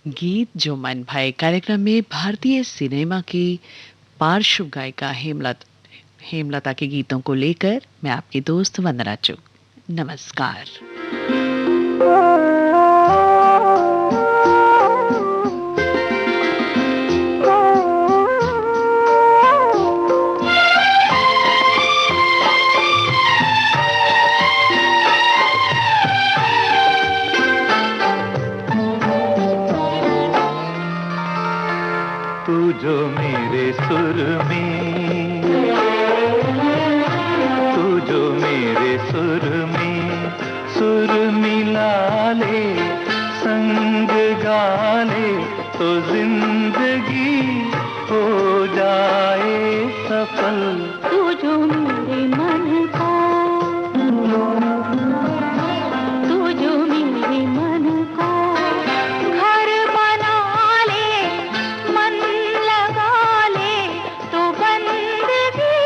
गीत जो मन भाए कार्यक्रम में भारतीय सिनेमा की पार्श्व गायिका हेमलता के गीतों को लेकर मैं आपकी दोस्त वंदना चुग। नमस्कार। तू जो मेरे सुर में, तू जो मेरे सुर में सुर मिला ले, संग गा ले तो जिंदगी हो जाए सफल। तू जो मेरे मन का, तू जो मेरे मन का घर बना ले, मन लगा ले तो बंदगी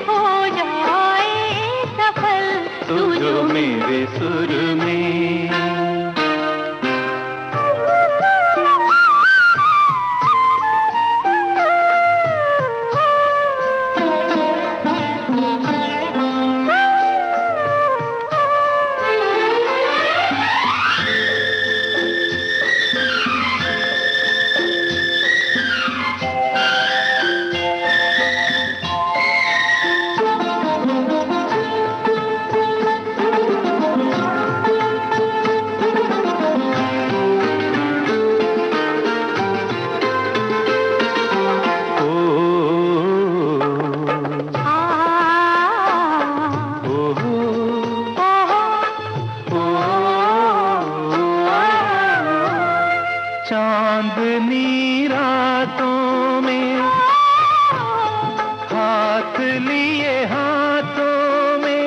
हो जाए सफल। तू जो मेरे सुर में। चांदनी रातों में हाथ लिए हाथों में,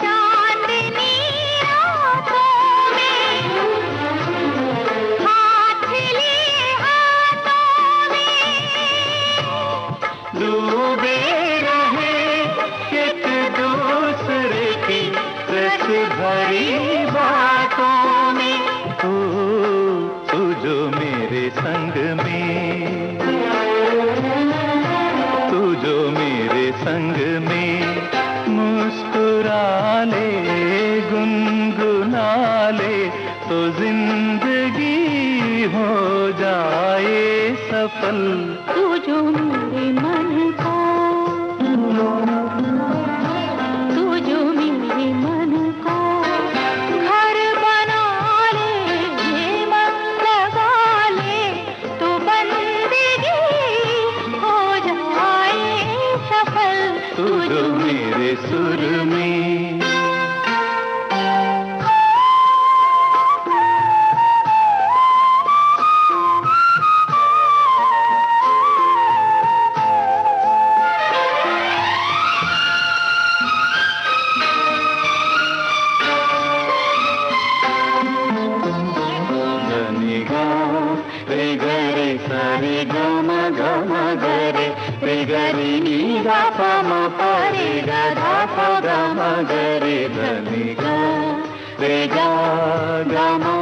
चांदनी रातों में हाथ लिए हाथों में डूबे रहे एक दूसरे की रस भरी बातों में। तू जो मेरे संग में, तू जो मेरे संग में मुस्कुरा ले, गुनगुना ले तो जिंदगी हो जाए सफल। तू जो मेरे मन का, तू जो मेरे मन का घर बना ले, मन लगा ले तो बंदगी हो जाए सफल। तू जो मेरे सुर में। गरी नी गा पा मा पा रे गा धा पा गा मा गा रे धा नी गा रे गा गा मा।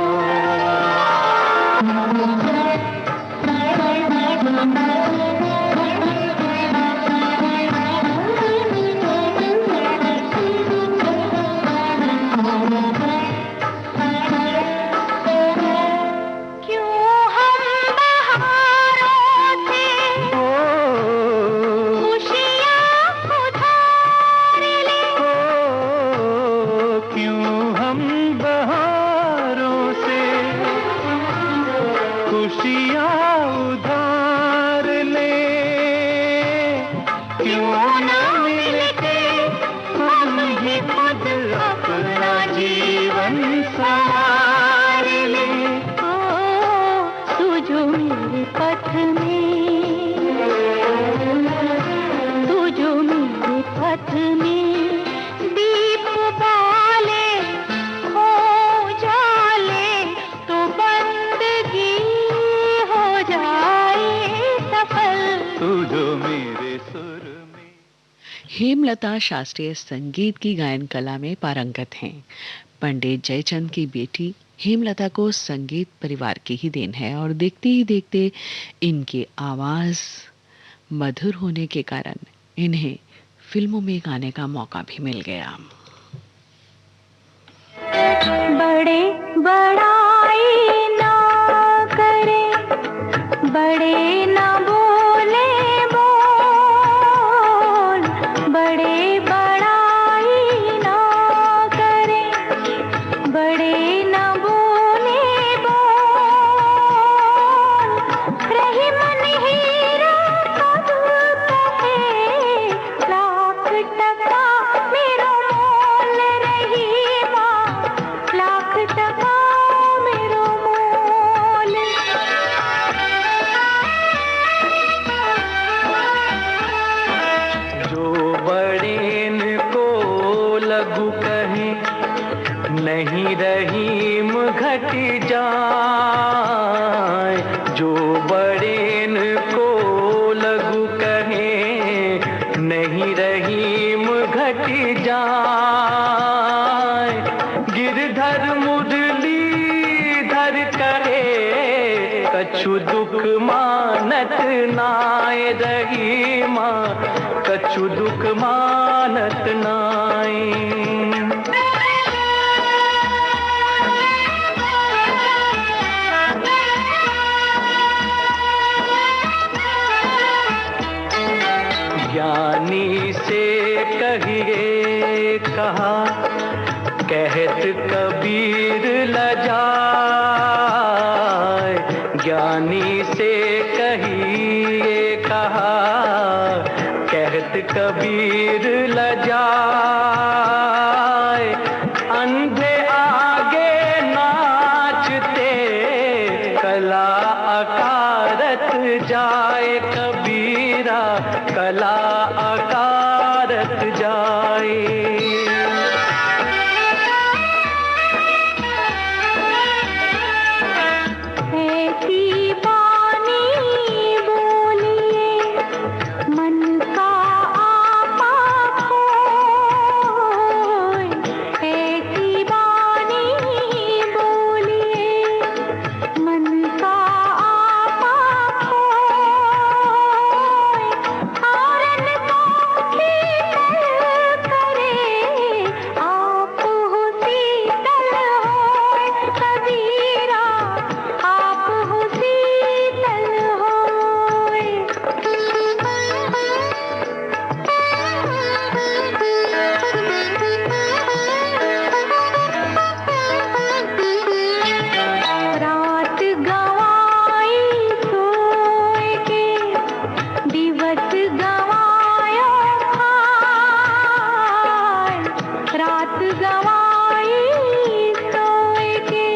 हेमलता शास्त्रीय संगीत की गायन कला में पारंगत हैं। पंडित जयचंद की बेटी हेमलता को संगीत परिवार की ही देन है और देखते ही देखते इनकी आवाज़ मधुर होने के कारण इन्हें फिल्मों में गाने का मौका भी मिल गया। बड़े बड़ाई ना करें, बड़े ना बोले बोल, बड़े बड़ाई ना करें, बड़े ना बोले बोल, रही मन हीरा कब कहे, लाख टका मेरो मोल, रही माँ लाख टका मेरो मोल। जो बड़ेन को लघु कहे, नहीं रहीम घट जाए। जो बड़ेन को लघु कहे, नहीं रहीम घट जाए। गिरधर मुरलीधर कहे, कछु दुख मानत नाय, रहीमा कछु दुख मानत नाय। ज्ञानी से कहिए कहा, कहत कबीर लजाए। ज्ञानी से कहिए कहा, कहत कबीर लजाए। अंधे आगे नाचते, कला अकारत जाए। कबीरा कला अकारत जाए। ऐसी वाणी बोलिए, मन का आपा खोए। ऐसी वाणी बोलिए, मन का आपा खोए। आरन को शीतल करे, आप हो शीतल होए। कबीरा आप हो शीतल होए। रात गवाई सोए के, दिवस गवायो खाए। रात गवाई सोए के,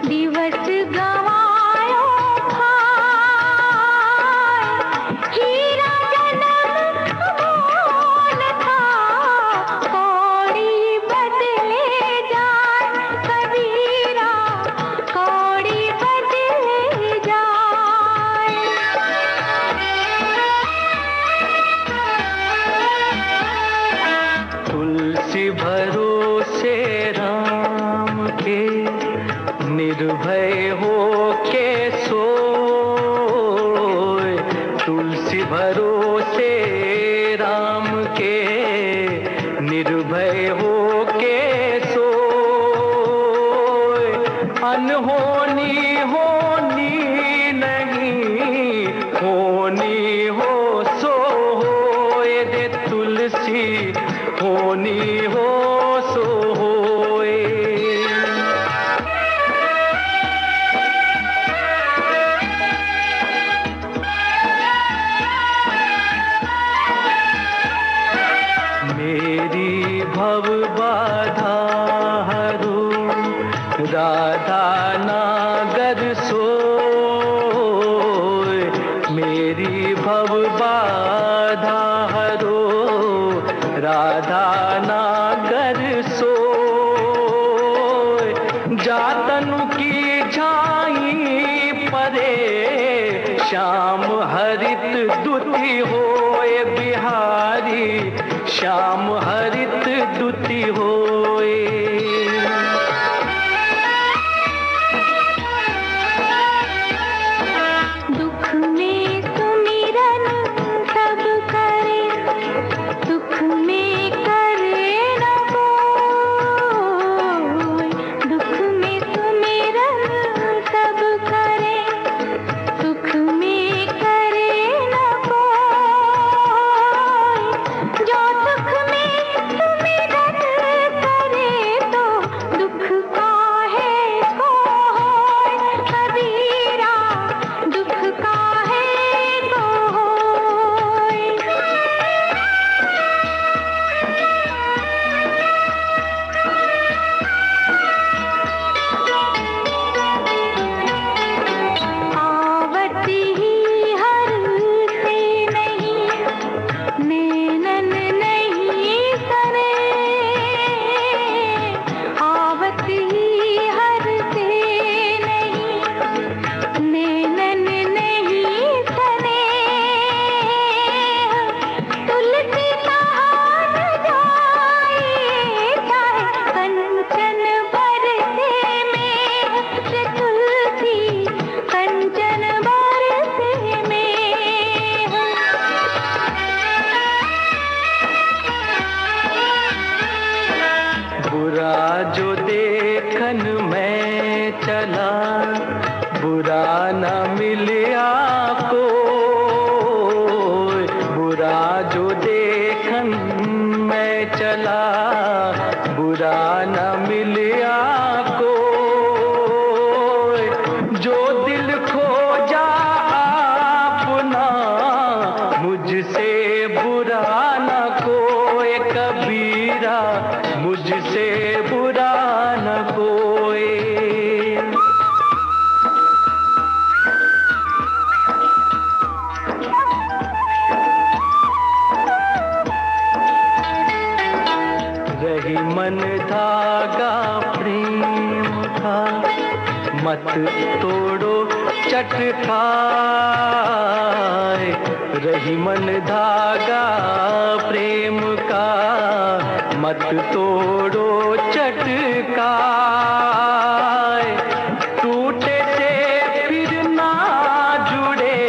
दिवस गवायो खाए। हीरा जन्म अमोल था, कौड़ी बदले जाए। कबीरा कौड़ी बदले जाए। तुलसी भरोसे राम के, निर्भय हो के सोए। तुलसी भरोसे राम के, निर्भय हो के सोए। अनहोनी होनी नहीं, होनी हो सो होए। दे तुलसी होनी हो सो होए। मेरी भव बाधा हरो, राधा नागर सोए। मेरी भव बाधा हरो, राधा नागर सोए। जातनु की झाई परे, श्याम हरित दुति होए। बिहारी श्याम हरित दुति होए। मैं चला, बुरा न मिलिया को, बुरा जो देखन मैं चला, बुरा न मिलिया को, जो दिल खोजा अपना, मुझसे बुरा न कोई कबीरा, मुझसे बुरा न कोई। रही मन धागा प्रेम का, मत तोड़ो चटकाए, रही मन धागा प्रेम का, मत तोड़ो चटकाए, टूटे से फिर ना जुड़े,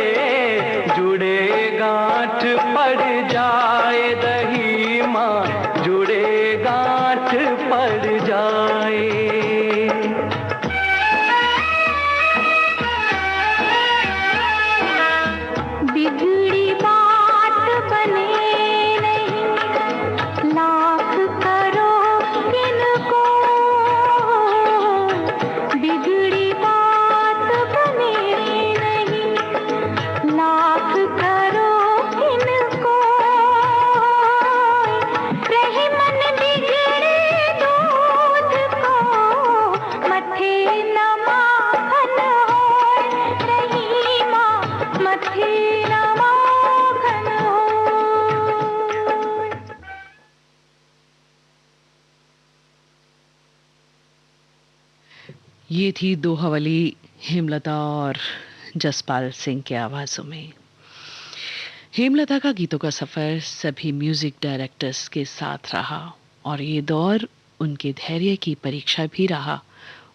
जुड़े गांठ पड़ जाए, दही माँ जुड़े गांठ पड़ जाए। बिगड़ी बात बने नहीं, लाख करो किनको, बिगड़ी बात बने नहीं, लाख करो किनको, रही मन बिगड़े दूध को, मथे न माखन होए, रही माँ मथे न माखन होए। ये थी दोहावली हेमलता और जसपाल सिंह के आवाज़ों में। हेमलता का गीतों का सफ़र सभी म्यूज़िक डायरेक्टर्स के साथ रहा और ये दौर उनके धैर्य की परीक्षा भी रहा।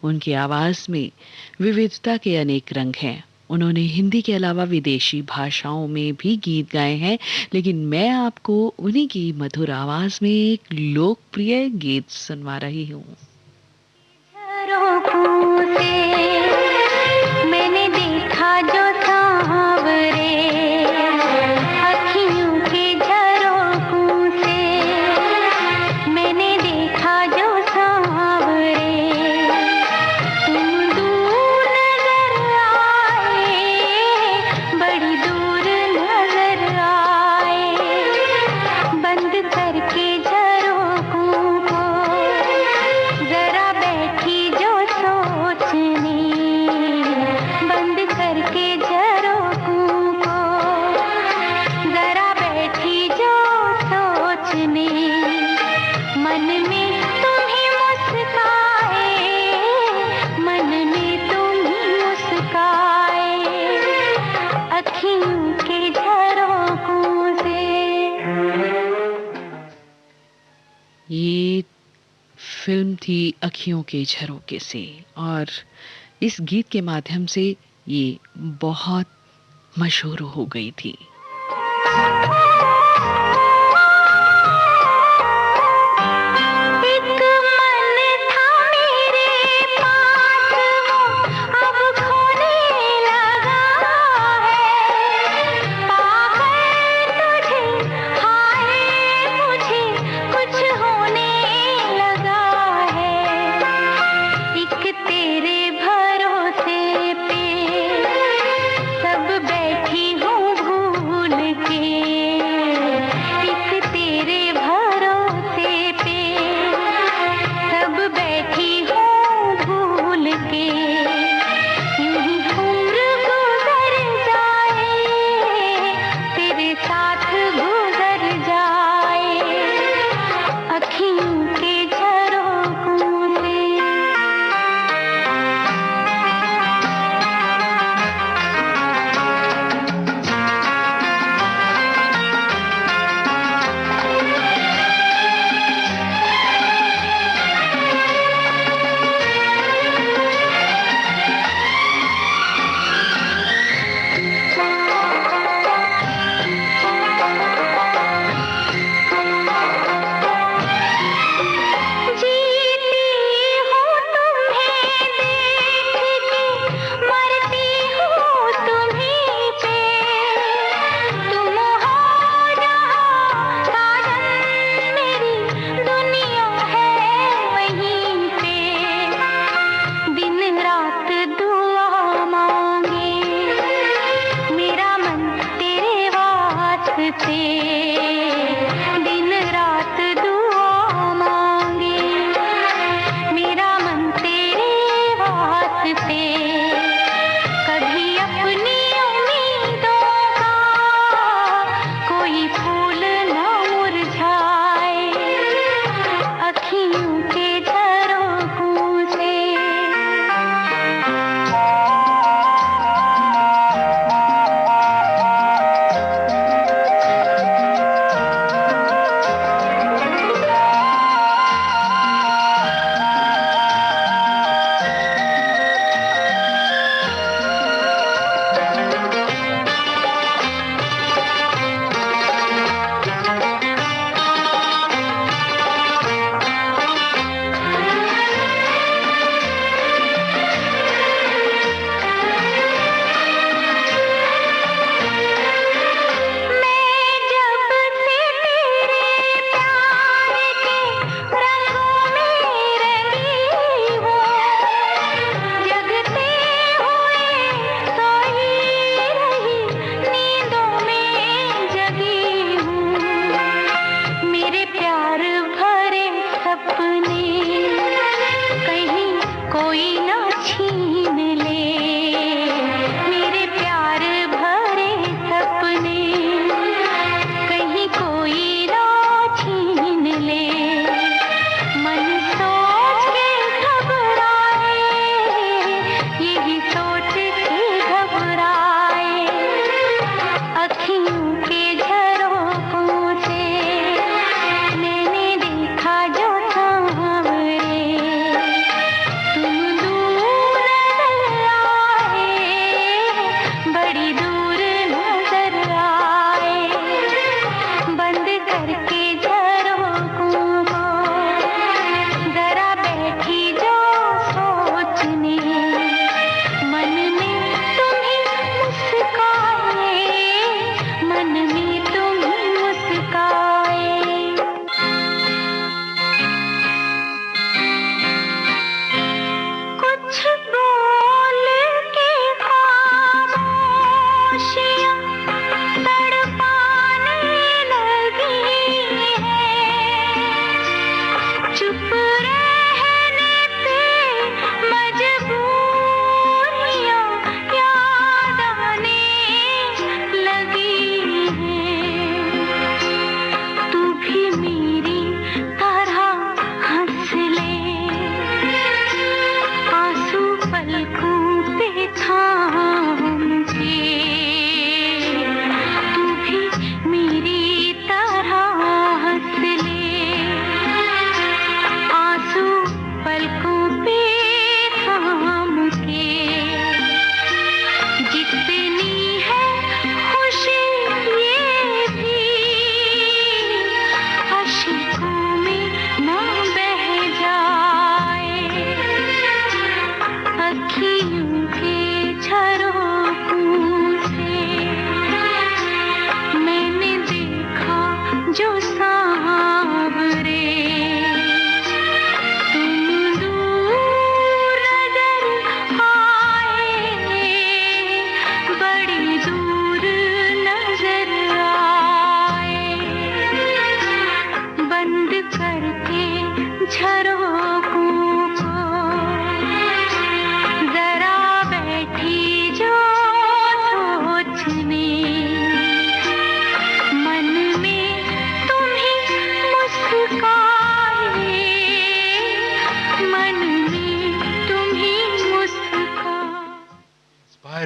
उनकी आवाज़ में विविधता के अनेक रंग हैं। उन्होंने हिंदी के अलावा विदेशी भाषाओं में भी गीत गाए हैं, लेकिन मैं आपको उन्हीं की मधुर आवाज़ में एक लोकप्रिय गीत सुनवा रही हूँ। झरोखों से मैंने देखा जो सांवरे, अखियों के झरोखों से मैंने देखा जो सांवरे, तुम दूर नजर आए, बड़ी दूर नजर आए, बंद करके झरोखों को जरा बैठी जो सोचने, बंद करके झरोखों को जरा बैठी जो सोचने, मन में तुम ही मुस्काए, मन में तुम ही मुस्काए, अखियों के झरोखों से। ये फिल्म थी अखियों के झरोके से और इस गीत के माध्यम से ये बहुत मशहूर हो गई थी। एक मन था मेरे पास, वो अब खोने लगा है, पागल तुझे हाय मुझे कुछ होने लगा है, एक तेरे भरोसे पे सब बैठी हूँ भूल के, से कभी अपनी उम्मीदों का कोई फूल न मुरझाए अखियों के झरोखों से।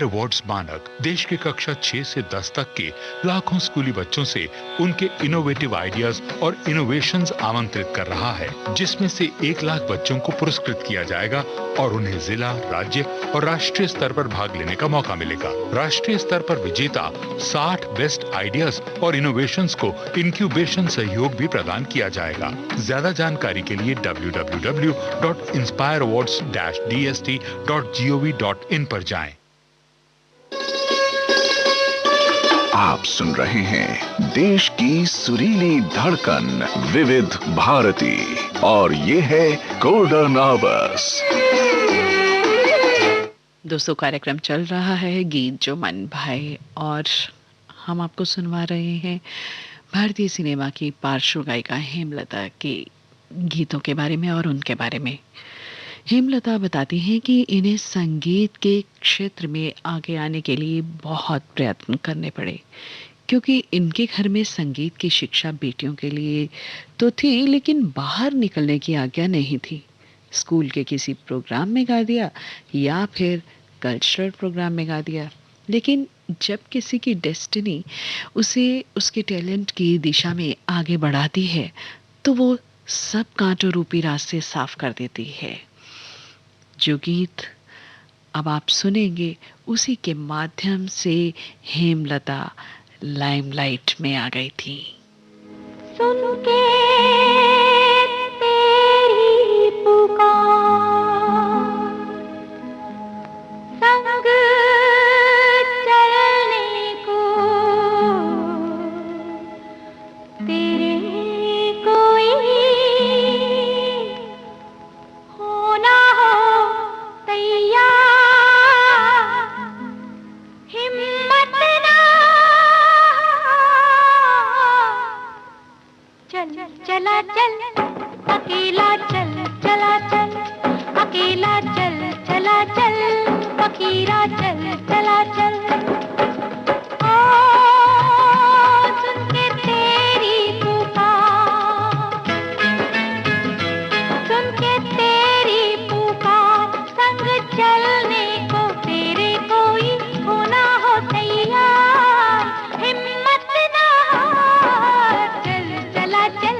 अवार्ड्स मानक देश के कक्षा 6 से 10 तक के लाखों स्कूली बच्चों से उनके इनोवेटिव आइडियाज और इनोवेशंस आमंत्रित कर रहा है, जिसमें से 1 लाख बच्चों को पुरस्कृत किया जाएगा और उन्हें जिला, राज्य और राष्ट्रीय स्तर पर भाग लेने का मौका मिलेगा। राष्ट्रीय स्तर पर विजेता 60 बेस्ट आइडियाज और इनोवेशंस को इंक्यूबेशन सहयोग भी प्रदान किया जाएगा। ज्यादा जानकारी के लिए www.inspireawards-dst.gov.in पर जाएं। आप सुन रहे हैं देश की सुरीली धड़कन विविध भारती और ये है गोल्डन आवर्स। दोस्तों, कार्यक्रम चल रहा है गीत जो मन भाए और हम आपको सुनवा रहे हैं भारतीय सिनेमा की पार्श्व गायिका हेमलता के गीतों के बारे में और उनके बारे में। हेमलता बताती हैं कि इन्हें संगीत के क्षेत्र में आगे आने के लिए बहुत प्रयत्न करने पड़े, क्योंकि इनके घर में संगीत की शिक्षा बेटियों के लिए तो थी, लेकिन बाहर निकलने की आज्ञा नहीं थी। स्कूल के किसी प्रोग्राम में गा दिया या फिर कल्चरल प्रोग्राम में गा दिया, लेकिन जब किसी की डेस्टिनी उसे उसके टैलेंट की दिशा में आगे बढ़ाती है, तो वो सब कांटों रूपी रास्ते साफ कर देती है। जो गीत अब आप सुनेंगे, उसी के माध्यम से हेमलता लाइमलाइट में आ गई थी। सुन के तेरी पुकार, संग चलने को तेरे कोई होना हो तैयार, हिम्मत ना, चल चला चल अकेला, चल चला चल अकेला, चल चला चल फकीरा, चल चला चल। ओ सुन के तेरी पुकार, सुन के तेरी पुकार, संग चलने को तेरे कोई होना हो तैयार, हिम्मत ना हार, चल चला चल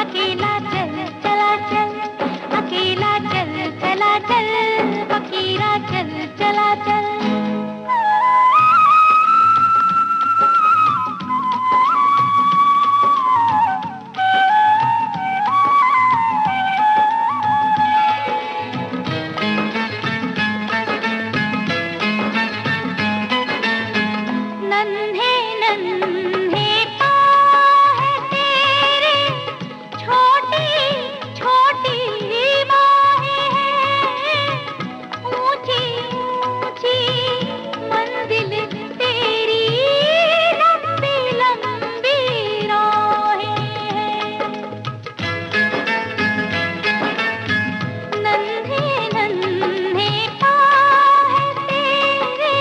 अकेला, चल चला चल अकेला, चल चला चल फकीरा, चल चला चल। नन्हे नन्हे पाँव हैं तेरे, छोटी छोटी बाहें हैं, ऊंची ऊंची मंजिल तेरी, लंबी लंबी राहें हैं। नन्हे नन्हे पाँव हैं तेरे,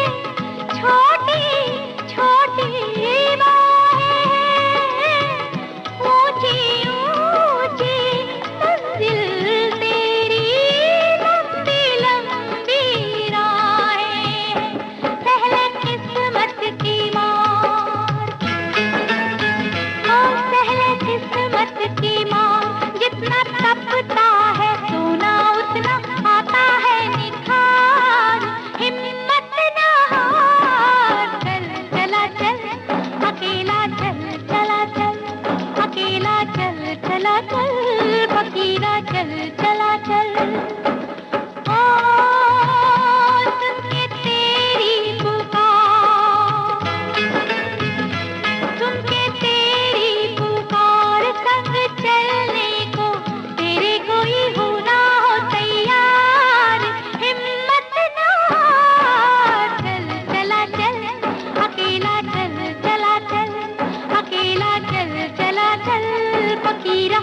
छोटी छोटी बाहें हैं, ऊंची ऊंची मंजिल तेरी, लंबी लंबी राहें हैं। पहले किस्मत की मार, और पहले किस्मत की मार, जितना तपता है सोना उतना आता है निखार, हिम्मत ना हार, चल चला चल अकेला, चल चला चल अकेला, चल चला चल फकीरा, चल चला चल। ओ सुन के तेरी पुकार, सुन के तेरी पुकार, संग चलने को तेरे कोई होना हो तैयार, हिम्मत ना हार, चल चला चल अकेला, चल चला चल अकेला, चल चला चल फकीरा।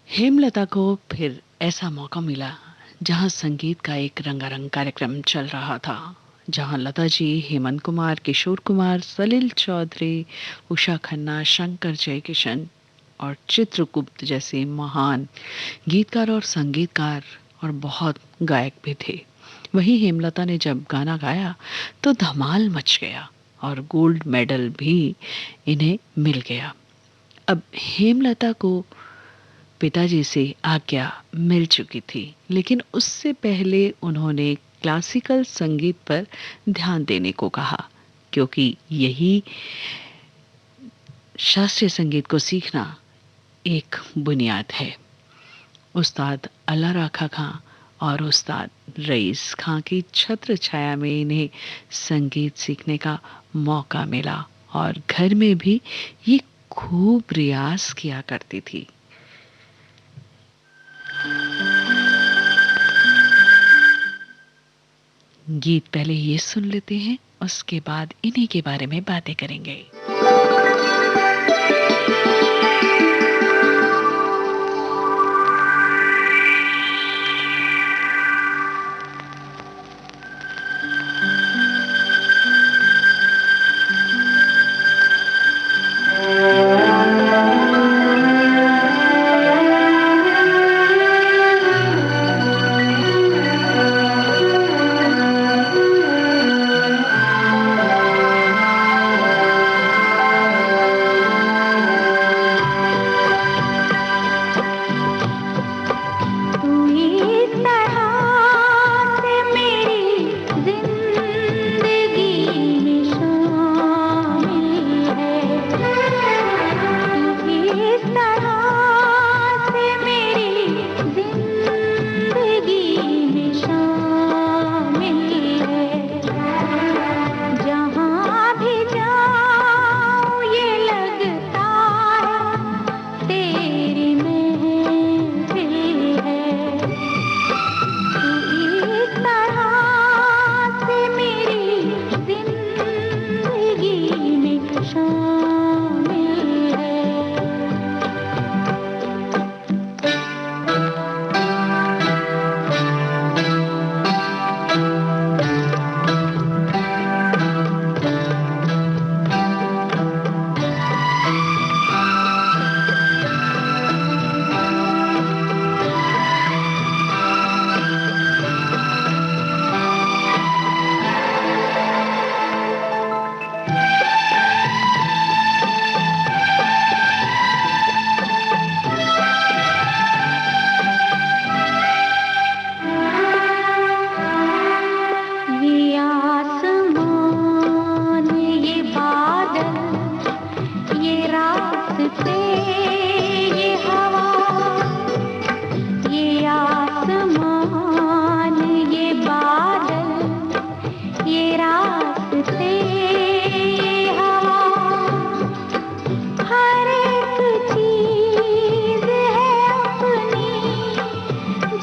हेमलता को फिर ऐसा मौका मिला जहां संगीत का एक रंगारंग कार्यक्रम चल रहा था, जहां लता जी, हेमंत कुमार, किशोर कुमार, सलील चौधरी, उषा खन्ना, शंकर जयकिशन और चित्रगुप्त जैसे महान गीतकार और संगीतकार और बहुत गायक भी थे। वहीं हेमलता ने जब गाना गाया तो धमाल मच गया और गोल्ड मेडल भी इन्हें मिल गया। अब हेमलता को पिताजी से आज्ञा मिल चुकी थी, लेकिन उससे पहले उन्होंने क्लासिकल संगीत पर ध्यान देने को कहा, क्योंकि यही शास्त्रीय संगीत को सीखना एक बुनियाद है। उस्ताद अल्लाह राखा खां और उस्ताद रईस खां की छत्र छाया में इन्हें संगीत सीखने का मौका मिला और घर में भी ये खूब रियाज किया करती थी। गीत पहले ये सुन लेते हैं, उसके बाद इन्हीं के बारे में बातें करेंगे।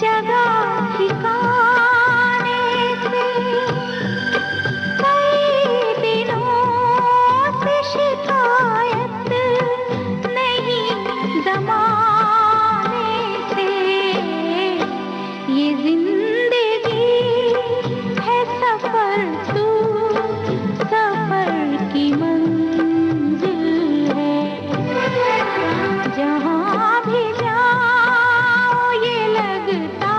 जगह ठिकाने से कई दिनों से शिकायत नहीं जमाने से। ये जिंदगी है सफर, तू सफर की मंजिल है। जहाँ भी जाओ ये लगता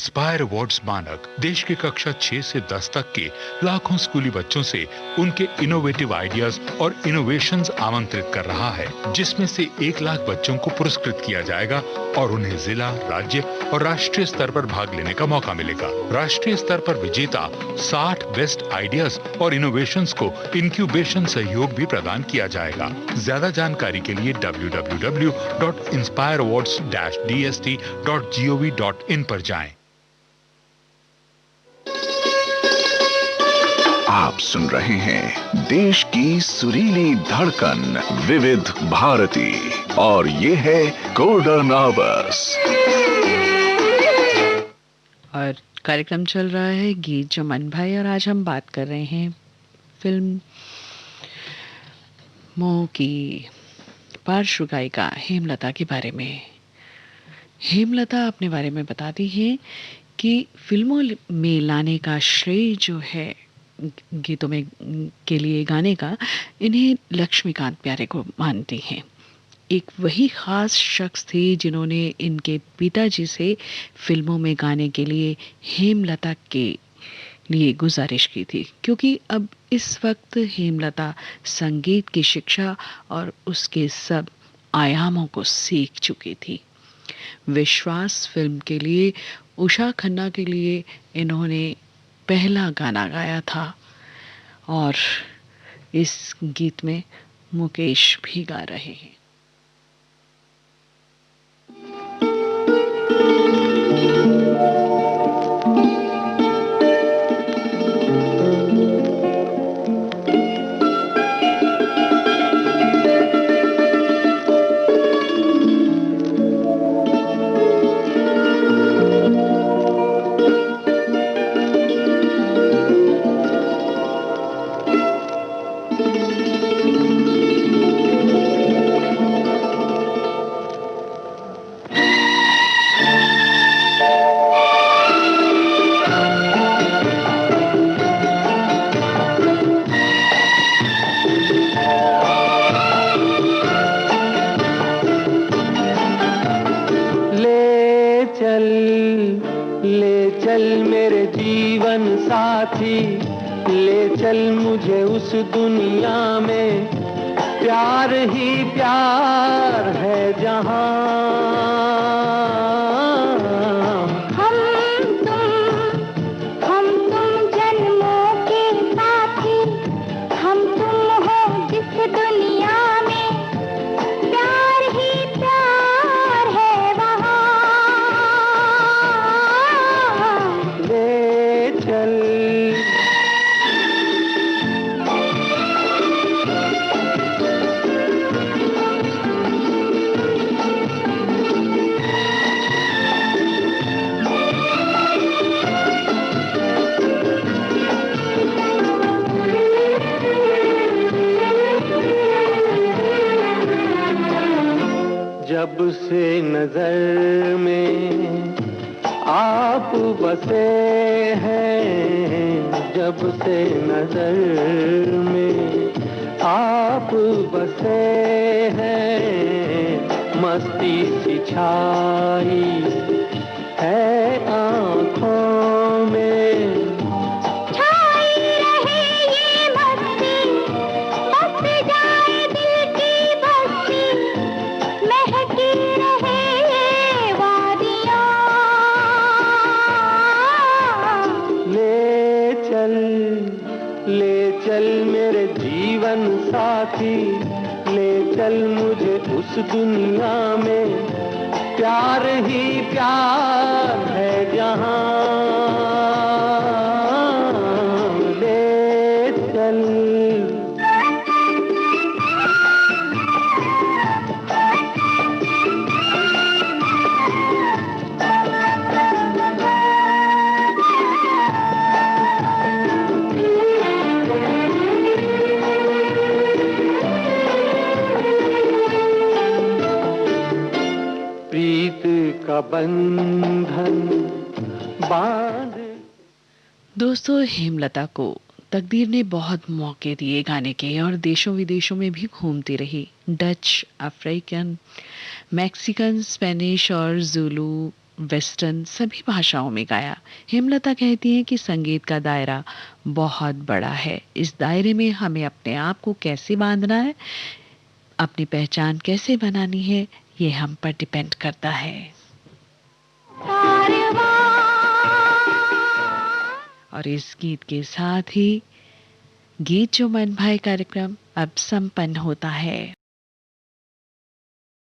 इंस्पायर अवार्ड्स मानक देश के कक्षा 6 से 10 तक के लाखों स्कूली बच्चों से उनके इनोवेटिव आइडियाज और इनोवेशंस आमंत्रित कर रहा है, जिसमें से 1 लाख बच्चों को पुरस्कृत किया जाएगा और उन्हें जिला, राज्य और राष्ट्रीय स्तर पर भाग लेने का मौका मिलेगा। राष्ट्रीय स्तर पर विजेता 60 बेस्ट आइडियाज और इनोवेशंस को इंक्यूबेशन सहयोग भी प्रदान किया जाएगा। ज्यादा जानकारी के लिए www.inspireawards-dst.gov.in पर जाएं। आप सुन रहे हैं देश की सुरीली धड़कन विविध भारती और ये है गोल्डन आवर्स। और कार्यक्रम चल रहा है गीत चमन भाई, और आज हम बात कर रहे हैं फिल्म मोह की पार्श्व गायिका हेमलता के बारे में। हेमलता अपने बारे में बताती हैं कि फिल्मों में लाने का श्रेय जो है गीतों में के लिए गाने का, इन्हें लक्ष्मीकांत प्यारे को मानती हैं। एक वही खास शख्स थे जिन्होंने इनके पिताजी से फिल्मों में गाने के लिए हेमलता के लिए गुजारिश की थी, क्योंकि अब इस वक्त हेमलता संगीत की शिक्षा और उसके सब आयामों को सीख चुकी थी। विश्वास फिल्म के लिए उषा खन्ना के लिए इन्होंने पहला गाना गाया था, और इस गीत में मुकेश भी गा रहे हैं। दुनिया में प्यार ही प्यार है जहां। हम तुम जन्मों के साथी, हम तुम हो जिस दुनिया में प्यार ही प्यार है वहां। ले चल जब से नजर में आप बसे हैं, जब से नजर में आप बसे हैं, मस्ती सी छाई है आँखों में। साथी ले चल मुझे उस दुनिया में प्यार ही प्यार है जहां। ले चल का बंधन बांध। दोस्तों, हेमलता को तकदीर ने बहुत मौके दिए गाने के, और देशों विदेशों में भी घूमती रही। डच, अफ्रीकन, मैक्सिकन, स्पेनिश और जुलू वेस्टर्न सभी भाषाओं में गाया। हेमलता कहती हैं कि संगीत का दायरा बहुत बड़ा है। इस दायरे में हमें अपने आप को कैसे बांधना है, अपनी पहचान कैसे बनानी है, ये हम पर डिपेंड करता है। और इस गीत के साथ ही गीत जो मन भाए कार्यक्रम अब संपन्न होता है।